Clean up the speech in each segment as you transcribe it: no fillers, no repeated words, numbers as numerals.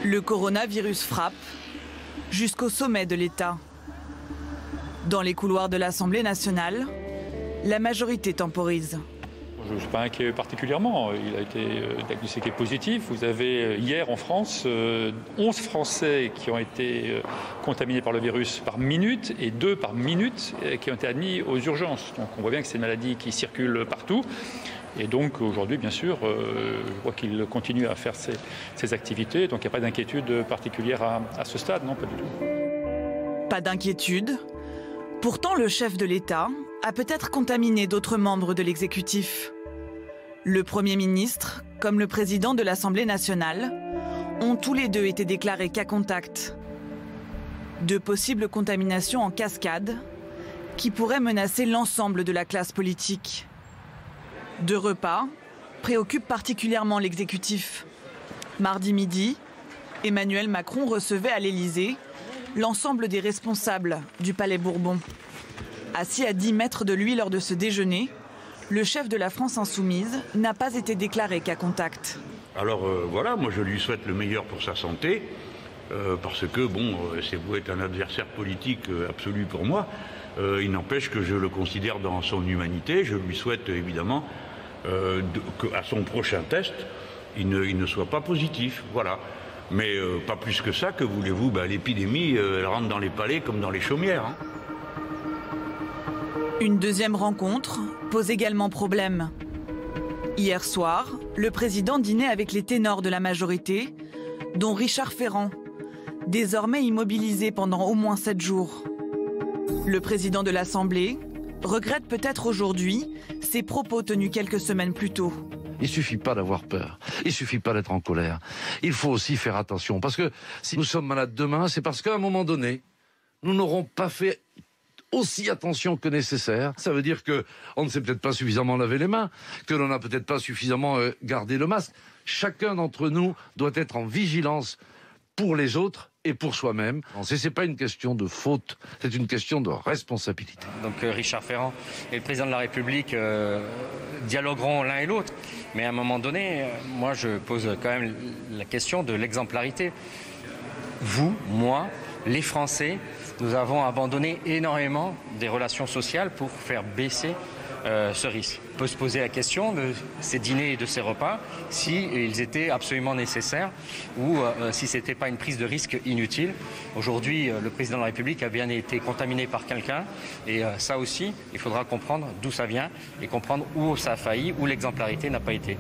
Le coronavirus frappe jusqu'au sommet de l'État. Dans les couloirs de l'Assemblée nationale, la majorité temporise. Je ne suis pas inquiet particulièrement. Il a été diagnostiqué positif. Vous avez hier en France 11 Français qui ont été contaminés par le virus par minute et 2 par minute qui ont été admis aux urgences. Donc on voit bien que c'est une maladie qui circule partout. Et donc aujourd'hui, bien sûr, je vois qu'il continue à faire ses activités. Donc il n'y a pas d'inquiétude particulière à ce stade, non, pas du tout. Pas d'inquiétude. Pourtant, le chef de l'État a peut-être contaminé d'autres membres de l'exécutif. Le Premier ministre, comme le président de l'Assemblée nationale, ont tous les deux été déclarés cas contact. De possibles contaminations en cascade qui pourraient menacer l'ensemble de la classe politique. Deux repas préoccupent particulièrement l'exécutif. Mardi midi, Emmanuel Macron recevait à l'Élysée l'ensemble des responsables du Palais Bourbon. Assis à 10 mètres de lui lors de ce déjeuner, le chef de la France insoumise n'a pas été déclaré cas contact. Alors voilà, moi je lui souhaite le meilleur pour sa santé, parce que bon, c'est beau être un adversaire politique absolu pour moi, il n'empêche que je le considère dans son humanité. Je lui souhaite évidemment qu'à son prochain test, il ne soit pas positif, voilà. Mais pas plus que ça, que voulez-vous, l'épidémie, elle rentre dans les palais comme dans les chaumières. Hein. Une deuxième rencontre pose également problème. Hier soir, le président dînait avec les ténors de la majorité, dont Richard Ferrand, désormais immobilisé pendant au moins 7 jours. Le président de l'Assemblée regrette peut-être aujourd'hui ses propos tenus quelques semaines plus tôt. Il suffit pas d'avoir peur, il suffit pas d'être en colère. Il faut aussi faire attention, parce que si nous sommes malades demain, c'est parce qu'à un moment donné, nous n'aurons pas fait aussi attention que nécessaire. Ça veut dire que on ne s'est peut-être pas suffisamment lavé les mains, que l'on n'a peut-être pas suffisamment gardé le masque. Chacun d'entre nous doit être en vigilance pour les autres et pour soi-même. C'est pas une question de faute, c'est une question de responsabilité. Donc Richard Ferrand et le président de la République dialogueront l'un et l'autre. Mais à un moment donné, moi je pose quand même la question de l'exemplarité. Vous, moi, les Français, nous avons abandonné énormément des relations sociales pour faire baisser ce risque. On peut se poser la question de ces dîners et de ces repas, s'ils étaient absolument nécessaires ou si ce n'était pas une prise de risque inutile. Aujourd'hui, le président de la République a bien été contaminé par quelqu'un et ça aussi, il faudra comprendre d'où ça vient et comprendre où ça a failli, où l'exemplarité n'a pas été.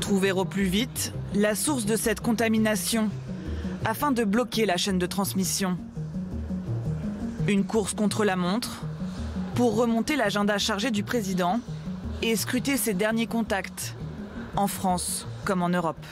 Trouver au plus vite la source de cette contamination afin de bloquer la chaîne de transmission. Une course contre la montre pour remonter l'agenda chargé du président et scruter ses derniers contacts, en France comme en Europe.